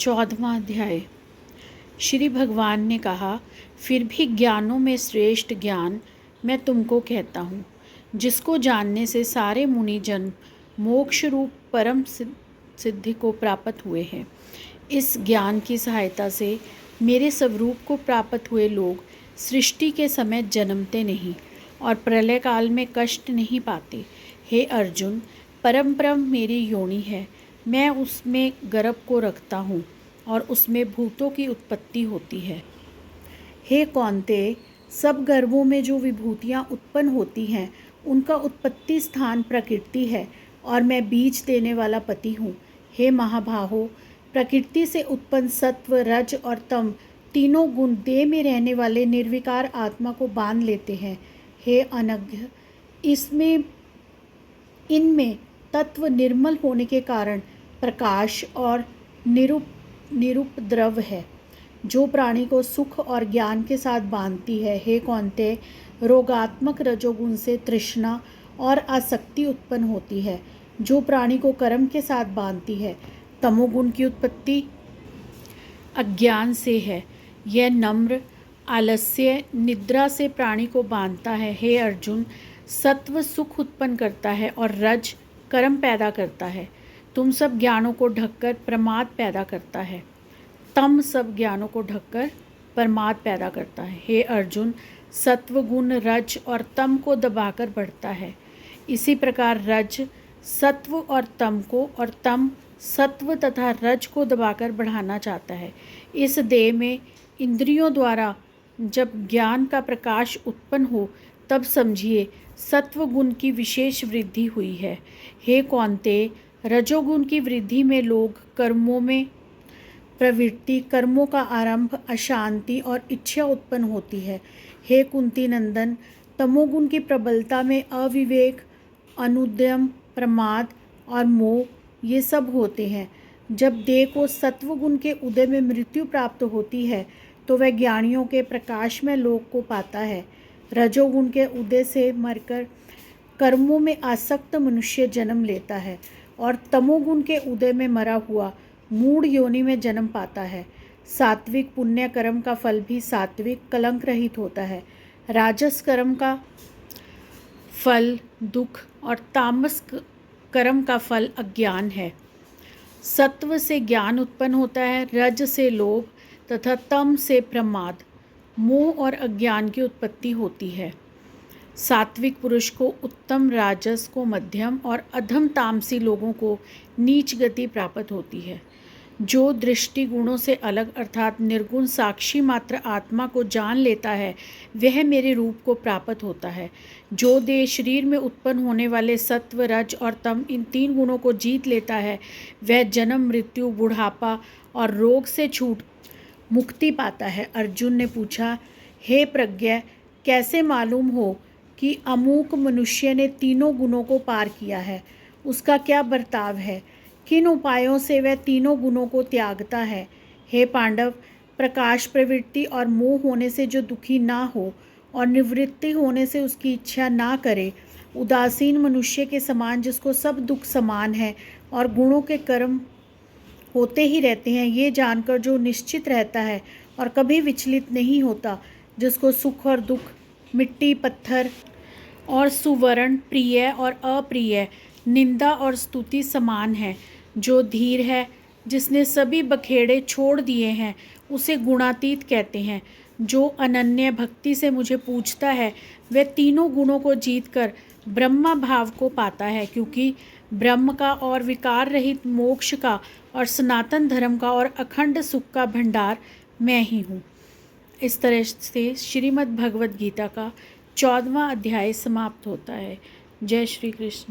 14वां अध्याय। श्री भगवान ने कहा, फिर भी ज्ञानों में श्रेष्ठ ज्ञान मैं तुमको कहता हूँ, जिसको जानने से सारे मुनिजन मोक्ष रूप परम सिद्धि को प्राप्त हुए हैं। इस ज्ञान की सहायता से मेरे स्वरूप को प्राप्त हुए लोग सृष्टि के समय जन्मते नहीं और प्रलय काल में कष्ट नहीं पाते। हे अर्जुन, परम मेरी योनि है, मैं उसमें गर्भ को रखता हूँ और उसमें भूतों की उत्पत्ति होती है। हे कौन्तेय, सब गर्भों में जो विभूतियाँ उत्पन्न होती हैं उनका उत्पत्ति स्थान प्रकृति है और मैं बीज देने वाला पति हूँ। हे महाबाहो, प्रकृति से उत्पन्न सत्व, रज और तम तीनों गुण देह में रहने वाले निर्विकार आत्मा को बांध लेते हैं। हे अनज्ञ, इनमें तत्व निर्मल होने के कारण प्रकाश और निरुपद्रव है, जो प्राणी को सुख और ज्ञान के साथ बांधती है। हे कौन्तेय, रोगात्मक रजोगुण से तृष्णा और आसक्ति उत्पन्न होती है, जो प्राणी को कर्म के साथ बांधती है। तमोगुण की उत्पत्ति अज्ञान से है, यह नम्र आलस्य निद्रा से प्राणी को बांधता है। हे अर्जुन, सत्व सुख उत्पन्न करता है और रज कर्म पैदा करता है। तुम सब ज्ञानों को ढककर प्रमाद पैदा करता है। तम सब ज्ञानों को ढककर प्रमाद पैदा करता है। हे अर्जुन, सत्व गुण रज और तम को दबाकर बढ़ता है। इसी प्रकार रज सत्व और तम को और तम सत्व तथा रज को दबाकर बढ़ाना चाहता है। इस देह में इंद्रियों द्वारा जब ज्ञान का प्रकाश उत्पन्न हो तब समझिए सत्व गुण की विशेष वृद्धि हुई है। हे कौन्तेय, रजोगुण की वृद्धि में लोग कर्मों में प्रवृत्ति, कर्मों का आरंभ, अशांति और इच्छा उत्पन्न होती है। हे कुंती नंदन, तमोगुण की प्रबलता में अविवेक, अनुद्यम, प्रमाद और मोह ये सब होते हैं। जब देह को सत्वगुण के उदय में मृत्यु प्राप्त होती है तो वह ज्ञानियों के प्रकाश में लोक को पाता है। रजोगुण के उदय से मरकर कर्मों में आसक्त मनुष्य जन्म लेता है और तमोगुण के उदय में मरा हुआ मूढ़ योनि में जन्म पाता है। सात्विक पुण्य कर्म का फल भी सात्विक कलंक रहित होता है। राजस कर्म का फल दुख और तामस कर्म का फल अज्ञान है। सत्व से ज्ञान उत्पन्न होता है, रज से लोभ तथा तम से प्रमाद, मोह और अज्ञान की उत्पत्ति होती है। सात्विक पुरुष को उत्तम, राजस को मध्यम और अधम तामसी लोगों को नीच गति प्राप्त होती है। जो दृष्टि गुणों से अलग अर्थात निर्गुण साक्षी मात्र आत्मा को जान लेता है वह मेरे रूप को प्राप्त होता है। जो देह शरीर में उत्पन्न होने वाले सत्व, रज और तम इन तीन गुणों को जीत लेता है वह जन्म, मृत्यु, बुढ़ापा और रोग से छूट मुक्ति पाता है। अर्जुन ने पूछा, हे प्रज्ञा, कैसे मालूम हो कि अमूक मनुष्य ने तीनों गुणों को पार किया है? उसका क्या बर्ताव है? किन उपायों से वह तीनों गुणों को त्यागता है? हे पांडव, प्रकाश, प्रवृत्ति और मोह होने से जो दुखी ना हो और निवृत्ति होने से उसकी इच्छा ना करे, उदासीन मनुष्य के समान जिसको सब दुख समान है और गुणों के कर्म होते ही रहते हैं, ये जानकर जो निश्चित रहता है और कभी विचलित नहीं होता, जिसको सुख और दुख, मिट्टी, पत्थर और सुवर्ण, प्रिय और अप्रिय, निंदा और स्तुति समान है, जो धीर है, जिसने सभी बखेड़े छोड़ दिए हैं, उसे गुणातीत कहते हैं। जो अनन्य भक्ति से मुझे पूजता है वह तीनों गुणों को जीतकर ब्रह्मा भाव को पाता है, क्योंकि ब्रह्म का और विकार रहित मोक्ष का और सनातन धर्म का और अखंड सुख का भंडार मैं ही हूँ। इस तरह से श्रीमद् भगवद गीता का 14वां अध्याय समाप्त होता है। जय श्री कृष्ण।